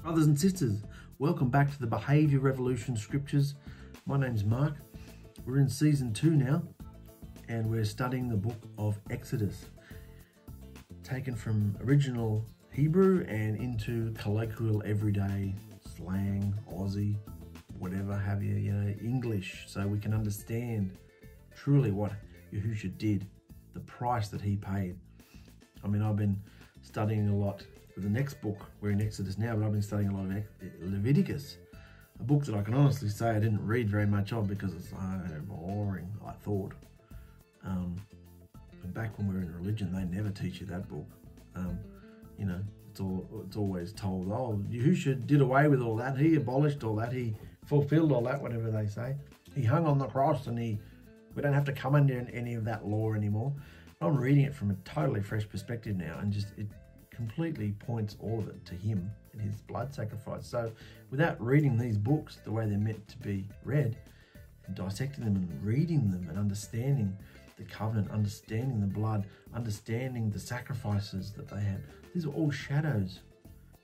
Brothers and sisters, welcome back to the Behaviour Revolution Scriptures. My name's Mark. We're in season 2 now, and we're studying the book of Exodus, taken from original Hebrew and into colloquial everyday slang, Aussie, whatever have you, English, so we can understand truly what Yahusha did, the price that he paid. I mean, I've been studying a lot. The next book, we're in Exodus now, but I've been studying a lot of Leviticus, a book that I can honestly say I didn't read very much of because it's so boring, I thought. And back when we were in religion, they never teach you that book. It's always told, oh, Yahusha did away with all that, he abolished all that, he fulfilled all that, whatever they say. He hung on the cross and we don't have to come under any of that law anymore. I'm reading it from a totally fresh perspective now, and it completely points all of it to him and his blood sacrifice. So without reading these books the way they're meant to be read, and dissecting them and reading them and understanding the covenant, understanding the blood, understanding the sacrifices that they had, these are all shadows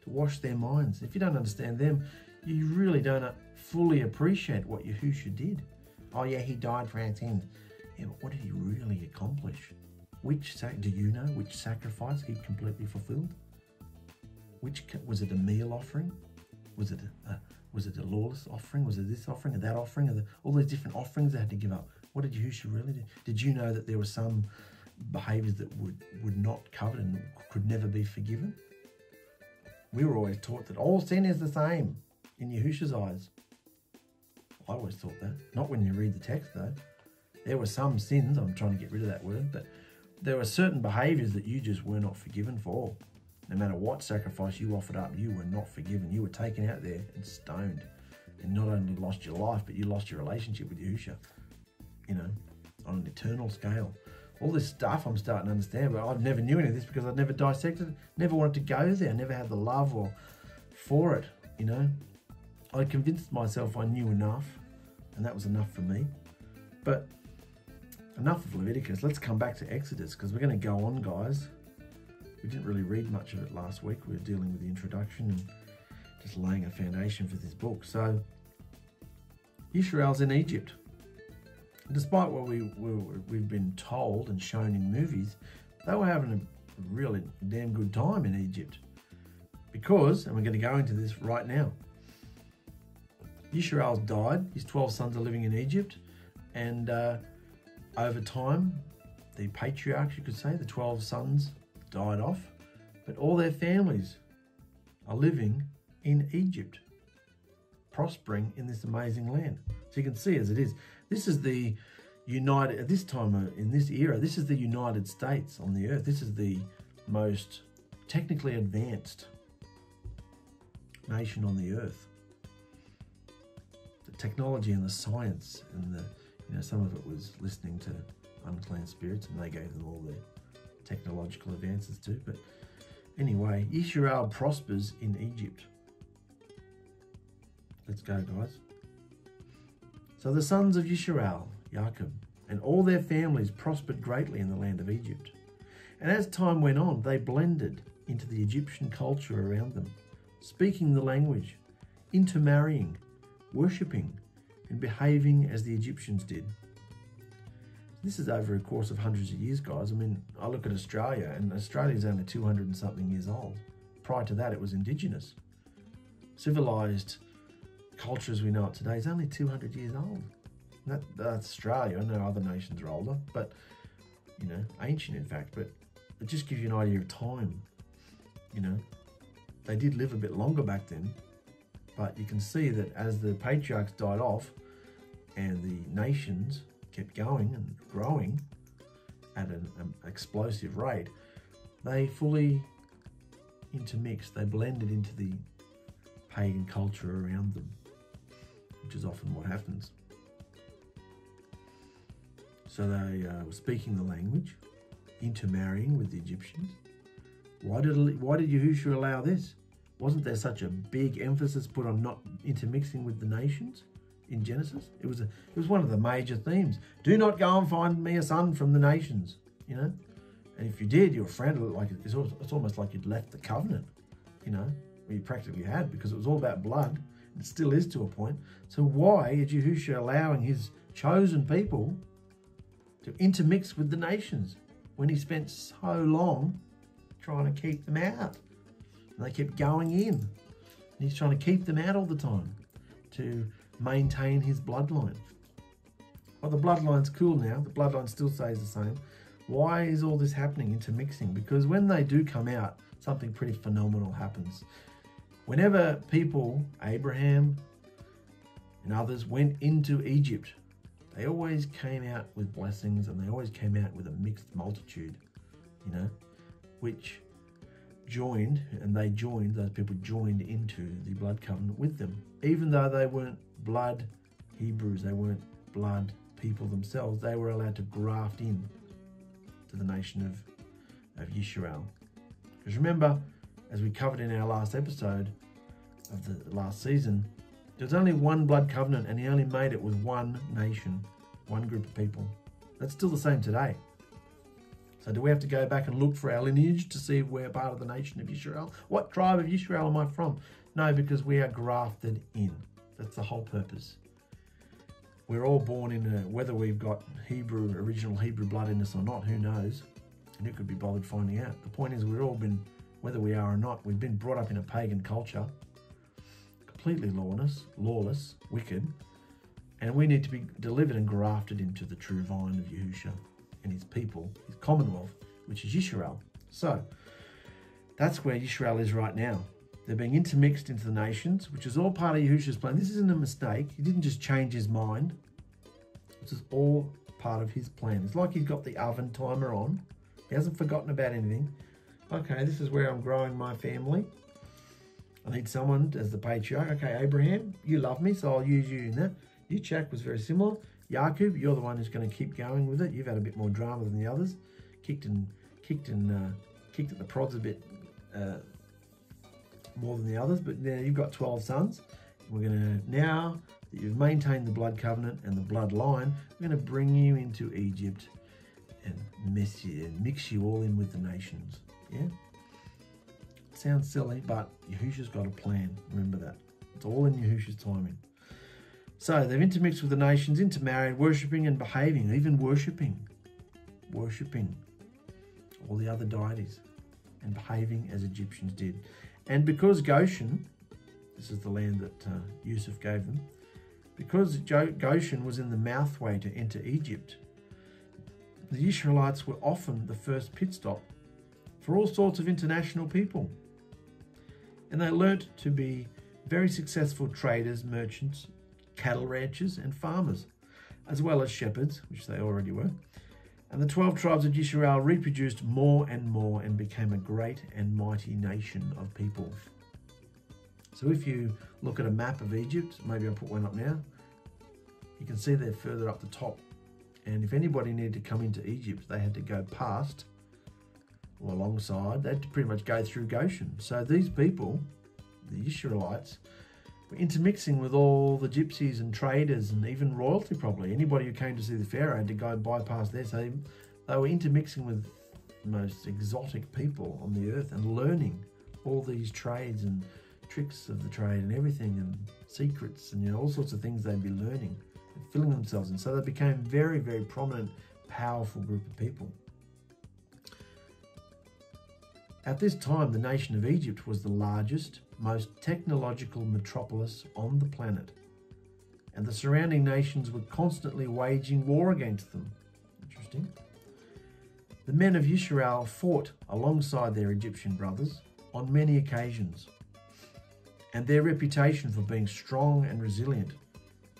to wash their minds. If you don't understand them, you really don't fully appreciate what Yahusha did. Oh yeah, he died for our sins. Yeah, but what did he really accomplish? Do you know which sacrifice he completely fulfilled? Was it a meal offering? Was it a lawless offering? Was it this offering or that offering? Or all these different offerings they had to give up? What did Yahusha really do? Did you know that there were some behaviours that would not cover and could never be forgiven? We were always taught that all sin is the same in Yahusha's eyes. I always thought that. Not when you read the text though. There were some sins, I'm trying to get rid of that word, but there were certain behaviours that you just were not forgiven for. No matter what sacrifice you offered up, you were not forgiven. You were taken out there and stoned. And not only lost your life, but you lost your relationship with Yahusha, on an eternal scale. All this stuff I'm starting to understand, but I never knew any of this because I'd never dissected it, never wanted to go there, never had the love for it, I convinced myself I knew enough, and that was enough for me. But enough of Leviticus. Let's come back to Exodus because we're going to go on, guys. We didn't really read much of it last week. We were dealing with the introduction and just laying a foundation for this book. So, Yisharal's in Egypt. Despite what we've been told and shown in movies, they were having a really damn good time in Egypt. Because, and we're going to go into this right now, Yisharal's died. His 12 sons are living in Egypt. And over time, the patriarchs, you could say, the 12 sons died off, but all their families are living in Egypt, prospering in this amazing land. So you can see as it is, this is the United, at this time, in this era, this is the United States on the earth. This is the most technically advanced nation on the earth. The technology and the science and some of it was listening to unclean spirits, and they gave them all the technological advances too. But anyway, Yisharal prospers in Egypt. Let's go, guys. So the sons of Yisharal, Jacob, and all their families prospered greatly in the land of Egypt. And as time went on, they blended into the Egyptian culture around them, speaking the language, intermarrying, worshipping, and behaving as the Egyptians did. This is over a course of hundreds of years, guys. I mean, I look at Australia, and Australia is only 200 and something years old. Prior to that, it was indigenous. Civilized culture as we know it today is only 200 years old. That's Australia. I know other nations are older, but, ancient in fact, but it just gives you an idea of time. They did live a bit longer back then, but you can see that as the patriarchs died off and the nations kept going and growing at an explosive rate, they fully intermixed, they blended into the pagan culture around them, which is often what happens. So they were speaking the language, intermarrying with the Egyptians. Why did Yahusha allow this? Wasn't there such a big emphasis put on not intermixing with the nations in Genesis? It was one of the major themes. Do not go and find me a son from the nations, And if you did, your friend, it's almost like you'd left the covenant, Well, he practically had, because it was all about blood. It still is to a point. So why is Yahusha allowing his chosen people to intermix with the nations when he spent so long trying to keep them out? And they kept going in. And he's trying to keep them out all the time to maintain his bloodline. Well, the bloodline's cool now. The bloodline still stays the same. Why is all this happening, intermixing? Because when they do come out, something pretty phenomenal happens. Whenever people, Abraham and others, went into Egypt, they always came out with blessings, and they always came out with a mixed multitude, which joined, and those people joined into the blood covenant with them. Even though they weren't blood Hebrews, they weren't blood people themselves, they were allowed to graft in to the nation of Yisharal. Because remember, as we covered in our last episode of the last season, there's only one blood covenant, and he only made it with one nation, one group of people. That's still the same today. So do we have to go back and look for our lineage to see if we're part of the nation of Yisrael? What tribe of Yisrael am I from? No, because we are grafted in. That's the whole purpose. We're all born in whether we've got original Hebrew blood in us or not, who knows? And who could be bothered finding out? The point is, we've all been, whether we are or not, we've been brought up in a pagan culture, completely lawless, wicked, and we need to be delivered and grafted into the true vine of Yahusha and his people, his commonwealth, which is Yisharal. So that's where Yisrael is right now. They're being intermixed into the nations, which is all part of Yahusha's plan. This isn't a mistake. He didn't just change his mind. This is all part of his plan. It's like he's got the oven timer on. He hasn't forgotten about anything. Okay, this is where I'm growing my family. I need someone as the patriarch. Okay, Abraham, you love me, so I'll use you in that. Yitzhak was very similar. Yaakov, you're the one who's going to keep going with it. You've had a bit more drama than the others. Kicked at the prods a bit more than the others, but now you've got 12 sons. We're going to, now that you've maintained the blood covenant and the bloodline, we're going to bring you into Egypt and mix you all in with the nations. Yeah? It sounds silly, but Yahusha's got a plan. Remember that. It's all in Yahusha's timing. So they've intermixed with the nations, intermarried, worshipping and behaving, even worshipping all the other deities and behaving as Egyptians did. And because Goshen, this is the land that Yusuf gave them, because Goshen was in the mouthway to enter Egypt, the Yisraelites were often the first pit stop for all sorts of international people. And they learnt to be very successful traders, merchants, cattle ranchers and farmers, as well as shepherds, which they already were. And the 12 tribes of Yisrael reproduced more and more and became a great and mighty nation of people. So if you look at a map of Egypt, maybe I'll put one up now, you can see they're further up the top. And if anybody needed to come into Egypt, they had to go past or alongside. They had to pretty much go through Goshen. So these people, the Yisraelites, were intermixing with all the gypsies and traders and even royalty probably. Anybody who came to see the Pharaoh had to go bypass there. So they were intermixing with the most exotic people on the earth and learning all these trades and tricks of the trade and everything and secrets and all sorts of things they'd be learning and filling themselves in. So they became very, very prominent, powerful group of people. At this time, the nation of Egypt was the largest, most technological metropolis on the planet, and the surrounding nations were constantly waging war against them. Interesting. The men of Yisharal fought alongside their Egyptian brothers on many occasions, and their reputation for being strong and resilient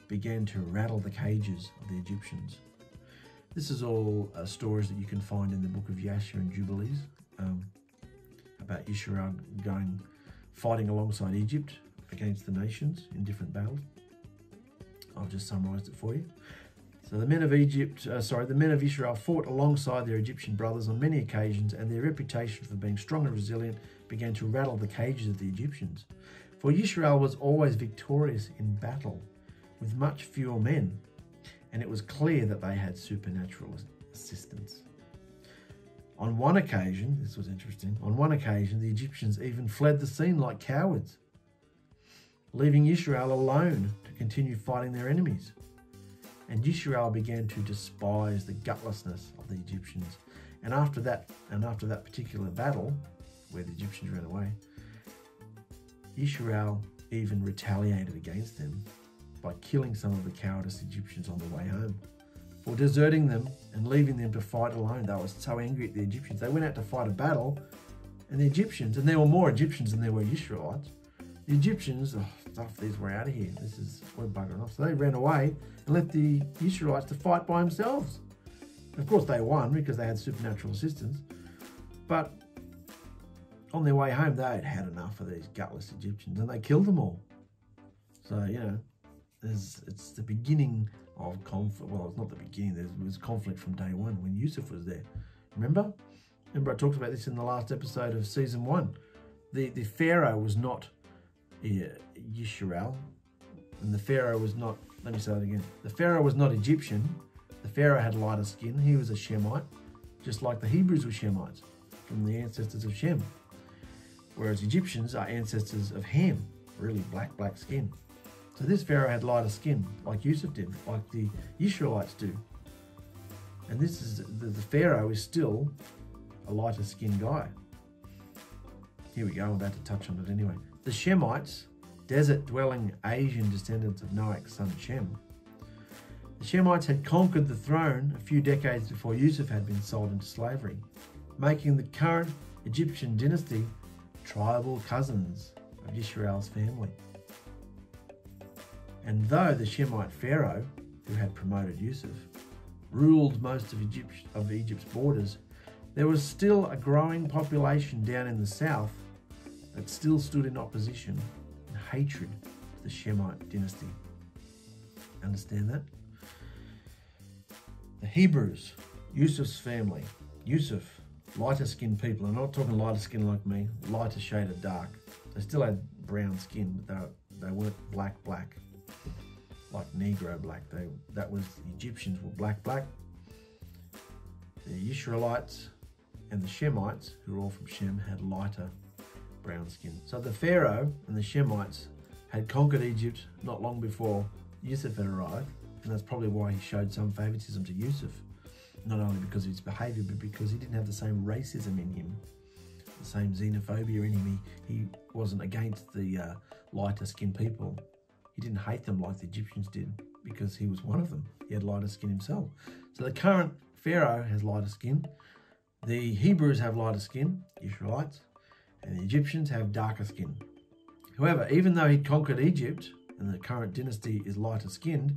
began to rattle the cages of the Egyptians. This is all stories that you can find in the book of Yasher and Jubilees, about Yisharal fighting alongside Egypt against the nations in different battles. I've just summarized it for you. So the men of Yisrael fought alongside their Egyptian brothers on many occasions, and their reputation for being strong and resilient began to rattle the cages of the Egyptians. For Yisrael was always victorious in battle with much fewer men, and it was clear that they had supernatural assistance. On one occasion, this was interesting, on one occasion the Egyptians even fled the scene like cowards, leaving Yisharal alone to continue fighting their enemies. And Yisharal began to despise the gutlessness of the Egyptians. And after that particular battle, where the Egyptians ran away, Yisharal even retaliated against them by killing some of the cowardice Egyptians on the way home, for deserting them and leaving them to fight alone. They were so angry at the Egyptians. They went out to fight a battle, and the Egyptians, and there were more Egyptians than there were Yisraelites, the Egyptians, stuff these, we're out of here. We're buggering off. So they ran away and left the Israelites to fight by themselves. Of course they won because they had supernatural assistance, but on their way home they had had enough of these gutless Egyptians and they killed them all. So, you know, it's the beginning of conflict. Well, it's not the beginning. There was conflict from day one when Yusuf was there. Remember I talked about this in the last episode of season 1. The Pharaoh was not Yisharal, and the Pharaoh was not, let me say that again. The Pharaoh was not Egyptian. The Pharaoh had lighter skin. He was a Shemite, just like the Hebrews were Shemites, from the ancestors of Shem. Whereas Egyptians are ancestors of Ham, really black skin. So this Pharaoh had lighter skin, like Yusuf did, like the Israelites do. And this is the Pharaoh is still a lighter skinned guy. Here we go, I'm about to touch on it anyway. The Shemites, desert-dwelling Asian descendants of Noach's son Shem. The Shemites had conquered the throne a few decades before Yusuf had been sold into slavery, making the current Egyptian dynasty tribal cousins of Yisharal's family. And though the Shemite Pharaoh, who had promoted Yusuf, ruled most of Egypt's borders, there was still a growing population down in the south that still stood in opposition and hatred to the Shemite dynasty. Understand that? The Hebrews, Yusuf's family, Yusuf, lighter skinned people. I'm not talking lighter skin like me, lighter shade of dark. They still had brown skin, but they weren't black, like Negro black. That was, the Egyptians were black. The Yisraelites and the Shemites, who were all from Shem, had lighter brown skin. So the Pharaoh and the Shemites had conquered Egypt not long before Yusuf had arrived, and that's probably why he showed some favoritism to Yusuf, not only because of his behavior, but because he didn't have the same racism in him, the same xenophobia in him. He wasn't against the lighter skinned people. He didn't hate them like the Egyptians did because he was one of them. He had lighter skin himself. So the current Pharaoh has lighter skin. The Hebrews have lighter skin, Israelites, and the Egyptians have darker skin. However, even though he conquered Egypt and the current dynasty is lighter skinned,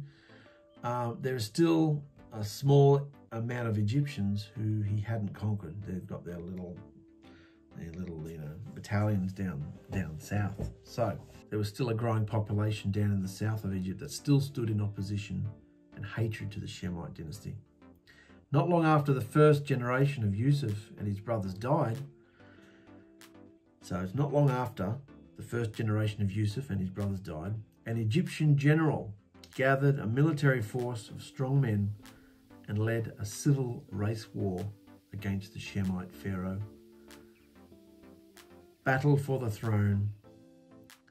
there is still a small amount of Egyptians who he hadn't conquered. They've got their little battalions down south. So there was still a growing population down in the south of Egypt that still stood in opposition and hatred to the Shemite dynasty. Not long after the first generation of Yusuf and his brothers died, so it's not long after the first generation of Yusuf and his brothers died, an Egyptian general gathered a military force of strong men and led a civil race war against the Shemite Pharaoh, battled for the throne,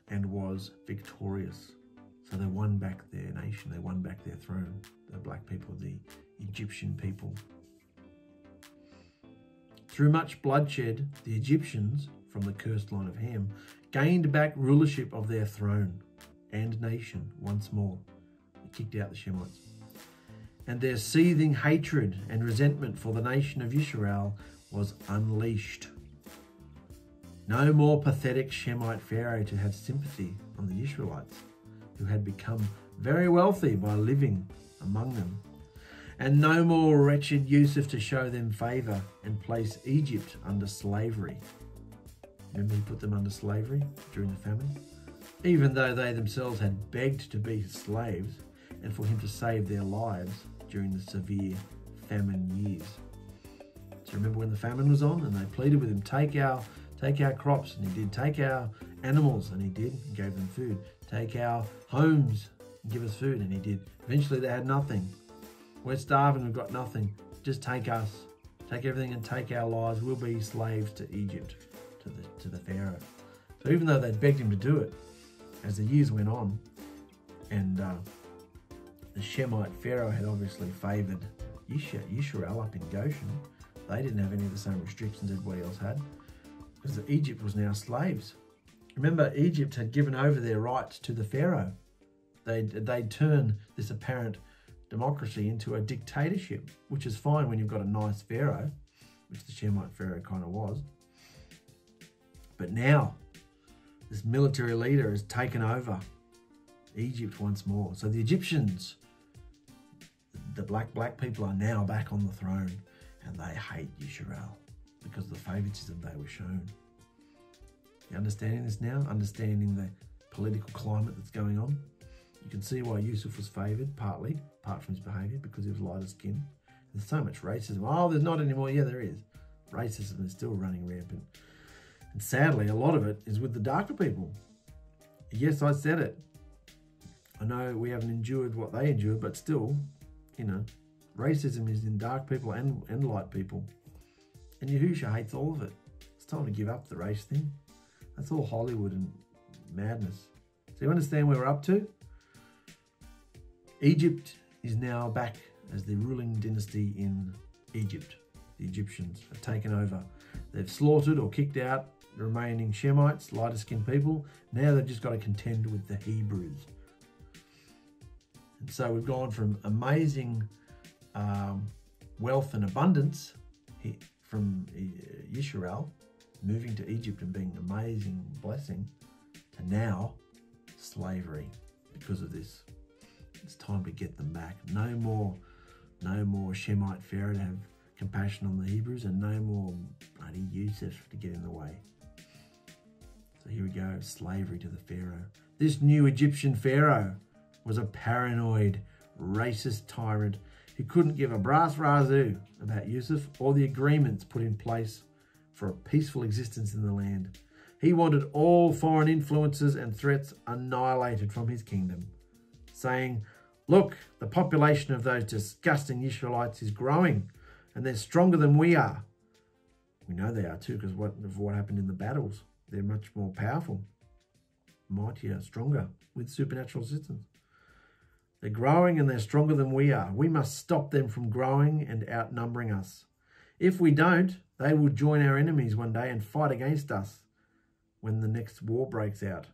and was victorious. So they won back their nation, they won back their throne, the black people, the Egyptian people. Through much bloodshed, the Egyptians, from the cursed line of Ham, gained back rulership of their throne and nation once more. They kicked out the Shemites. And their seething hatred and resentment for the nation of Yisharal was unleashed. No more pathetic Shemite Pharaoh to have sympathy on the Israelites, who had become very wealthy by living among them. And no more wretched Yusuf to show them favour and place Egypt under slavery. Remember, he put them under slavery during the famine? Even though they themselves had begged to be his slaves and for him to save their lives during the severe famine years. So remember when the famine was on and they pleaded with him, take our crops, and he did. Take our animals, and he did, and gave them food. Take our homes and give us food, and he did. Eventually they had nothing. We're starving, we've got nothing. Just take us. take everything and take our lives. We'll be slaves to Egypt, to the Pharaoh. So even though they'd begged him to do it, as the years went on, and the Shemite Pharaoh had obviously favoured Yisharal up in Goshen, they didn't have any of the same restrictions everybody else had, because Egypt was now slaves. Remember, Egypt had given over their rights to the Pharaoh. They'd turn this apparent democracy into a dictatorship, which is fine when you've got a nice Pharaoh, which the Shemite Pharaoh kind of was. But now, this military leader has taken over Egypt once more. So the Egyptians, the black people, are now back on the throne, and they hate Yisharal because of the favoritism they were shown. You understanding this now? Understanding the political climate that's going on? You can see why Yusuf was favoured, partly, apart from his behaviour, because he was lighter skinned. There's so much racism. Oh, there's not anymore. Yeah, there is. Racism is still running rampant. And sadly, a lot of it is with the darker people. Yes, I said it. I know we haven't endured what they endured, but still, you know, racism is in dark people and light people. And Yahusha hates all of it. It's time to give up the race thing. That's all Hollywood and madness. So you understand where we're up to? Egypt is now back as the ruling dynasty in Egypt. The Egyptians have taken over. They've slaughtered or kicked out the remaining Shemites, lighter skinned people. Now they've just got to contend with the Hebrews. And so we've gone from amazing wealth and abundance from Yisharal, moving to Egypt and being an amazing blessing, to now slavery because of this. It's time to get them back. No more Shemite Pharaoh to have compassion on the Hebrews, and no more bloody Yusuf to get in the way. So here we go, slavery to the Pharaoh. This new Egyptian Pharaoh was a paranoid, racist tyrant who couldn't give a brass razoo about Yusuf or the agreements put in place for a peaceful existence in the land. He wanted all foreign influences and threats annihilated from his kingdom, saying, look, the population of those disgusting Yisraelites is growing, and they're stronger than we are. We know they are too, because of what happened in the battles. They're much more powerful, mightier, stronger, with supernatural assistance. They're growing and they're stronger than we are. We must stop them from growing and outnumbering us. If we don't, they will join our enemies one day and fight against us when the next war breaks out.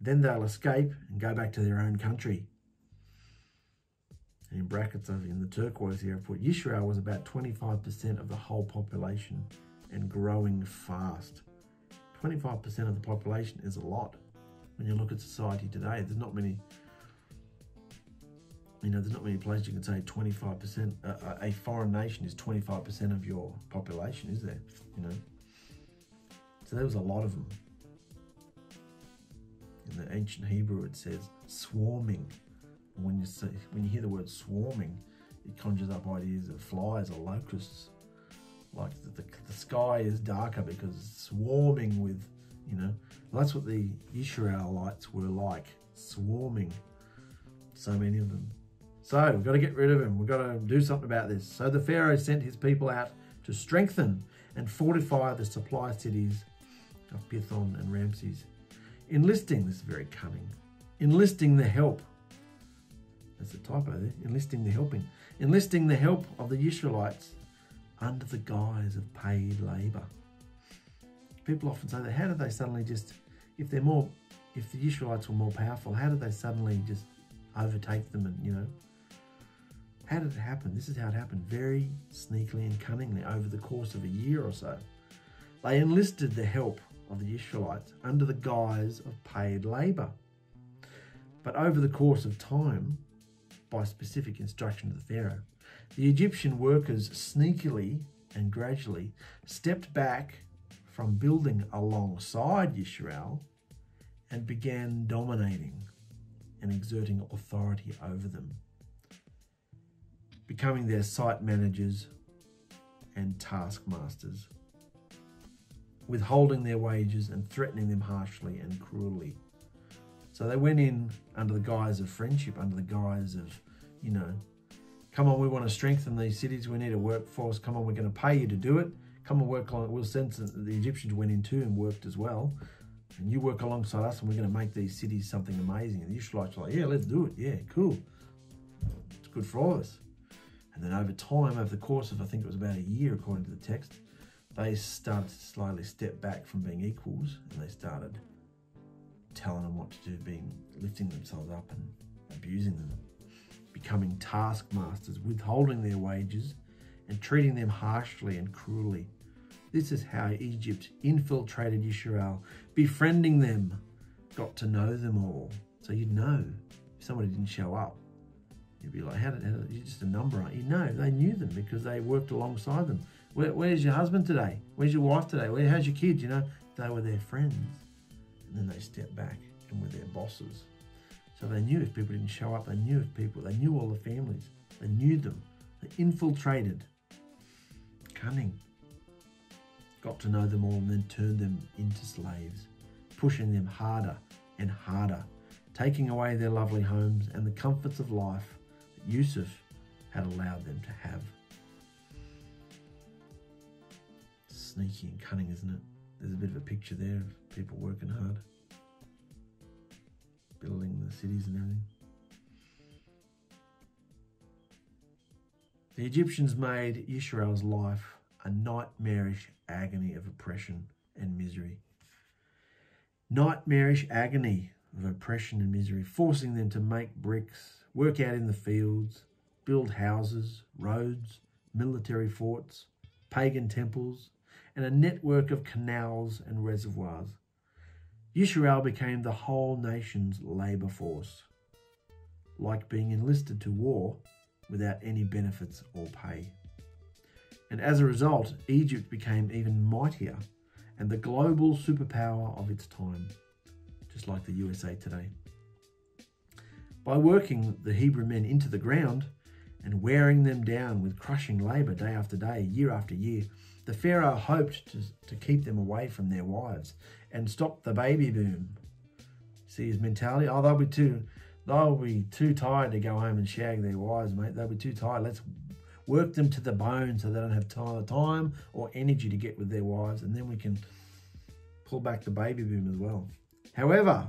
Then they'll escape and go back to their own country. And in brackets in the turquoise here, I put Yisrael was about 25% of the whole population and growing fast. 25% of the population is a lot. When you look at society today, there's not many, there's not many places you can say 25%, a foreign nation is 25% of your population, is there? So there was a lot of them. In the ancient Hebrew, it says swarming. And when you hear the word swarming, it conjures up ideas of flies or locusts. Like the sky is darker because it's swarming with, that's what the Yisraelites were like, swarming. So many of them. So we've got to get rid of him. We've got to do something about this. So the Pharaoh sent his people out to strengthen and fortify the supply cities of Pithom and Ramses. Enlisting, this is very cunning, enlisting the help. That's a typo there. Enlisting the help of the Israelites under the guise of paid labour. People often say that, how did they suddenly just, if the Israelites were more powerful, how did they suddenly just overtake them and, how did it happen? This is how it happened, very sneakily and cunningly over the course of a year or so. They enlisted the help of the Israelites under the guise of paid labour. But over the course of time, by specific instruction of the Pharaoh, the Egyptian workers sneakily and gradually stepped back from building alongside Yisrael and began dominating and exerting authority over them, becoming their site managers and taskmasters, withholding their wages and threatening them harshly and cruelly. So they went in under the guise of friendship, under the guise of, come on, we want to strengthen these cities. We need a workforce. Come on, we're going to pay you to do it. Come and work along. We'll send the Egyptians went in too and worked as well. And you work alongside us and we're going to make these cities something amazing. And the Yisraelites are like, yeah, let's do it. Yeah, cool. It's good for all of us. And then over time, over the course of, I think it was about a year, according to the text, they started to slowly step back from being equals, and they started telling them what to do, lifting themselves up and abusing them, becoming taskmasters, withholding their wages and treating them harshly and cruelly. This is how Egypt infiltrated Yisharal, befriending them, got to know them all. So you'd know if somebody didn't show up. You'd be like, how did you're just a number, aren't you? No, they knew them because they worked alongside them. Where's your husband today? Where's your wife today? How's your kids? You know, they were their friends. And then they stepped back and were their bosses. So they knew if people didn't show up, they knew all the families. They knew them. They infiltrated. Cunning. Got to know them all and then turned them into slaves, pushing them harder and harder, taking away their lovely homes and the comforts of life that Yusuf had allowed them to have. Sneaky and cunning, isn't it? There's a bit of a picture there of people working hard, building the cities and everything. The Egyptians made Yisrael's life a nightmarish agony of oppression and misery. Nightmarish agony of oppression and misery, forcing them to make bricks, work out in the fields, build houses, roads, military forts, pagan temples, and a network of canals and reservoirs. Yisharal became the whole nation's labour force, like being enlisted to war without any benefits or pay. And as a result, Egypt became even mightier and the global superpower of its time, just like the USA today. By working the Hebrew men into the ground and wearing them down with crushing labour day after day, year after year, the Pharaoh hoped to keep them away from their wives and stop the baby boom. See his mentality? Oh, they'll be too tired to go home and shag their wives, mate. They'll be too tired. Let's work them to the bone so they don't have time or energy to get with their wives, and then we can pull back the baby boom as well. However,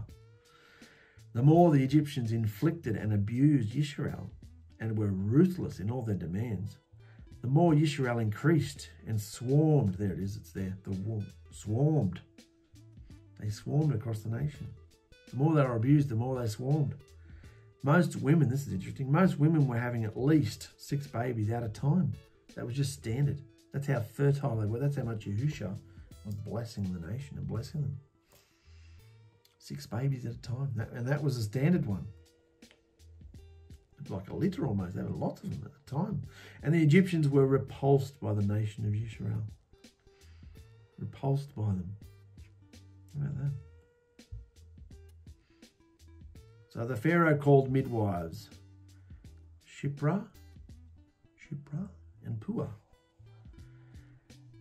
the more the Egyptians inflicted and abused Yisrael and were ruthless in all their demands, the more Yisrael increased and swarmed. There it is, it's there, swarmed. They swarmed across the nation. The more they were abused, the more they swarmed. Most women, this is interesting, most women were having at least 6 babies at a time. That was just standard. That's how fertile they were. That's how much Yahusha was blessing the nation and blessing them. 6 babies at a time. And that was a standard one. Like a litter almost. There were lots of them at the time. And the Egyptians were repulsed by the nation of Yisrael. Repulsed by them. How about that? So the Pharaoh called midwives Shiphrah and Puah,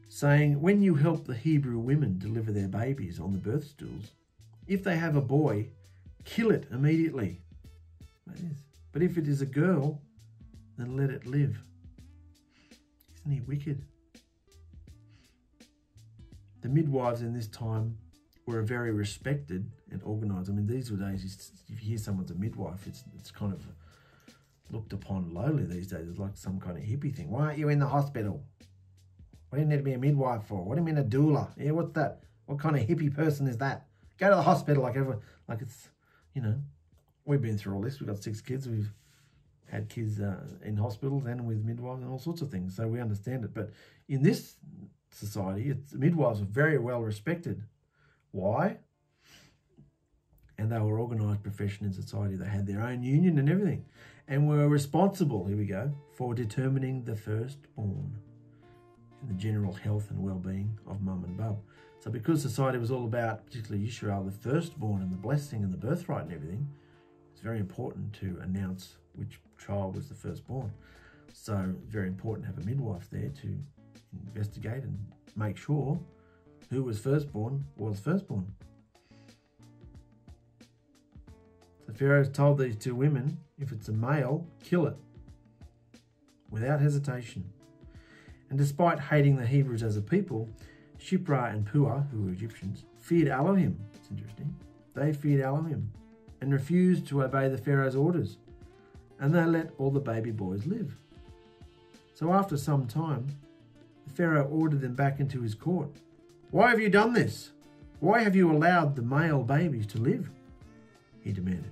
saying, when you help the Hebrew women deliver their babies on the birth stools, if they have a boy, kill it immediately. But if it is a girl, then let it live. Isn't he wicked? The midwives in this time were very respected and organised. I mean, these were days, if you hear someone's a midwife, it's kind of looked upon lowly these days. It's like some kind of hippie thing. Why aren't you in the hospital? What do you need to be a midwife for? What do you mean a doula? Yeah, what's that? What kind of hippie person is that? Go to the hospital like it's, you know, we've been through all this. We've got 6 kids. We've had kids in hospitals and with midwives and all sorts of things. So we understand it. But in this society, midwives are very well respected. Why? And they were organised profession in society. They had their own union and everything, and were responsible, here we go, for determining the firstborn and the general health and well-being of mum and bub. So because society was all about, particularly Yisrael, the firstborn and the blessing and the birthright and everything, it's very important to announce which child was the firstborn. So very important to have a midwife there to investigate and make sure who was firstborn was firstborn. So Pharaoh told these 2 women, if it's a male, kill it. without hesitation. And despite hating the Hebrews as a people, Shiphrah and Puah, who were Egyptians, feared Elohim. It's interesting. They feared Elohim and refused to obey the Pharaoh's orders. And they let all the baby boys live. So after some time, the Pharaoh ordered them back into his court. "Why have you done this? Why have you allowed the male babies to live?" he demanded.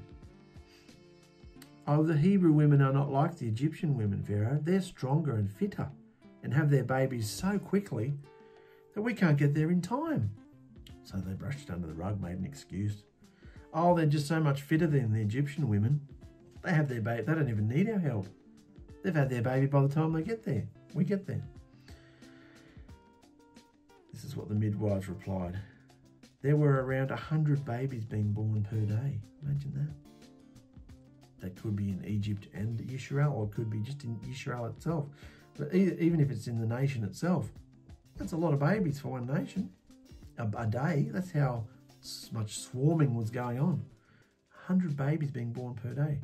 "Oh, the Hebrew women are not like the Egyptian women, Pharaoh. They're stronger and fitter and have their babies so quickly that we can't get there in time." So they brushed it under the rug, made an excuse. "Oh, they're just so much fitter than the Egyptian women. They have their baby. They don't even need our help. They've had their baby by the time they get there. We get there." This is what the midwives replied. "There were around 100 babies being born per day." Imagine that. That could be in Egypt and Yisharal, or it could be just in Yisharal itself. But even if it's in the nation itself, that's a lot of babies for one nation. A day, that's how much swarming was going on. 100 babies being born per day.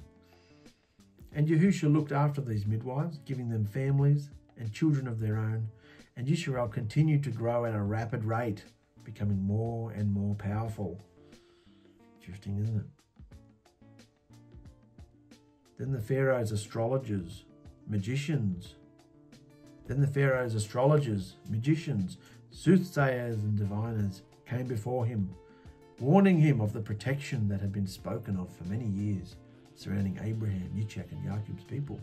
And Yahusha looked after these midwives, giving them families and children of their own. And Yisharal continued to grow at a rapid rate, becoming more and more powerful. Interesting, isn't it? Then the Pharaoh's astrologers, magicians, soothsayers and diviners came before him, warning him of the protection that had been spoken of for many years surrounding Abraham, Yitzhak and Jacob's people.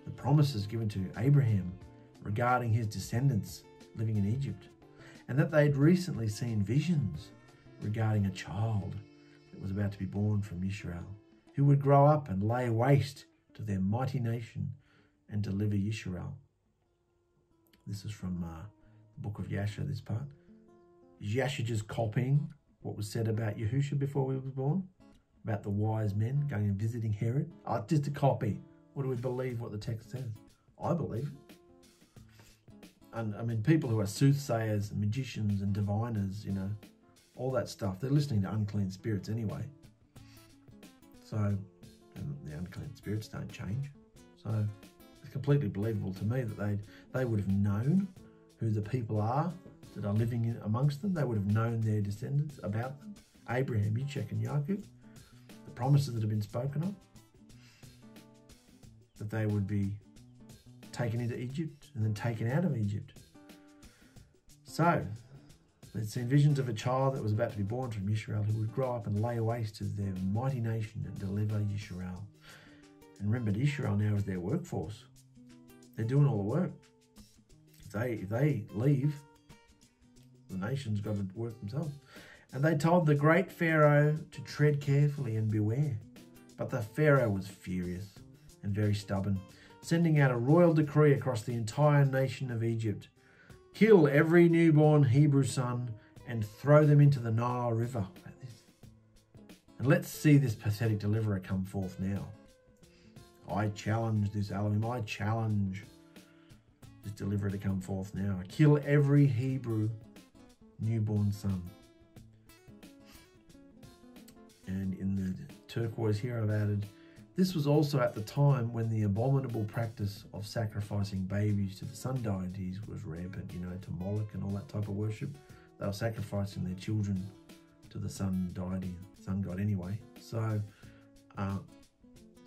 The promises given to Abraham regarding his descendants living in Egypt, and that they'd recently seen visions regarding a child that was about to be born from Yisharal, who would grow up and lay waste to their mighty nation and deliver Yisharal. This is from the book of Yasher, this part. Yasher just copying what was said about Yahusha before he was born, about the wise men going and visiting Herod. Oh, just a copy. What do we believe what the text says? I believe it. And I mean, people who are soothsayers and magicians and diviners, you know, all that stuff, they're listening to unclean spirits anyway. So the unclean spirits don't change. So it's completely believable to me that they would have known who the people are that are living amongst them. They would have known their descendants, about them. Abraham, Yitzhak and Jacob, the promises that have been spoken of, that they would be taken into Egypt and then taken out of Egypt. So they'd seen visions of a child that was about to be born from Yisharal, who would grow up and lay waste to their mighty nation and deliver Yisharal. And remember, Yisharal now is their workforce. They're doing all the work. If they leave, the nation's got to work themselves. And they told the great Pharaoh to tread carefully and beware. But the Pharaoh was furious and very stubborn, sending out a royal decree across the entire nation of Egypt. Kill every newborn Hebrew son and throw them into the Nile River. And let's see this pathetic deliverer come forth now. I challenge this Elohim. I challenge this deliverer to come forth now. Kill every Hebrew newborn son. And in the turquoise here I've added, this was also at the time when the abominable practice of sacrificing babies to the sun deities was rampant, you know, to Moloch and all that type of worship. They were sacrificing their children to the sun deity, sun god anyway. So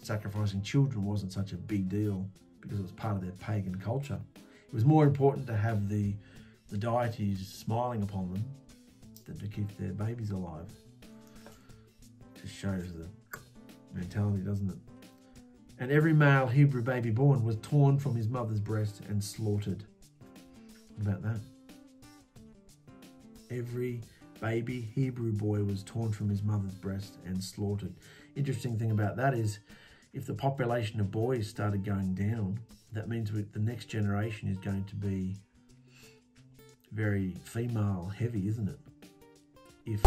sacrificing children wasn't such a big deal because it was part of their pagan culture. It was more important to have the deities smiling upon them than to keep their babies alive. Just shows the mentality, doesn't it? And every male Hebrew baby born was torn from his mother's breast and slaughtered. What about that? Every baby Hebrew boy was torn from his mother's breast and slaughtered. Interesting thing about that is, if the population of boys started going down, that means the next generation is going to be very female heavy, isn't it? If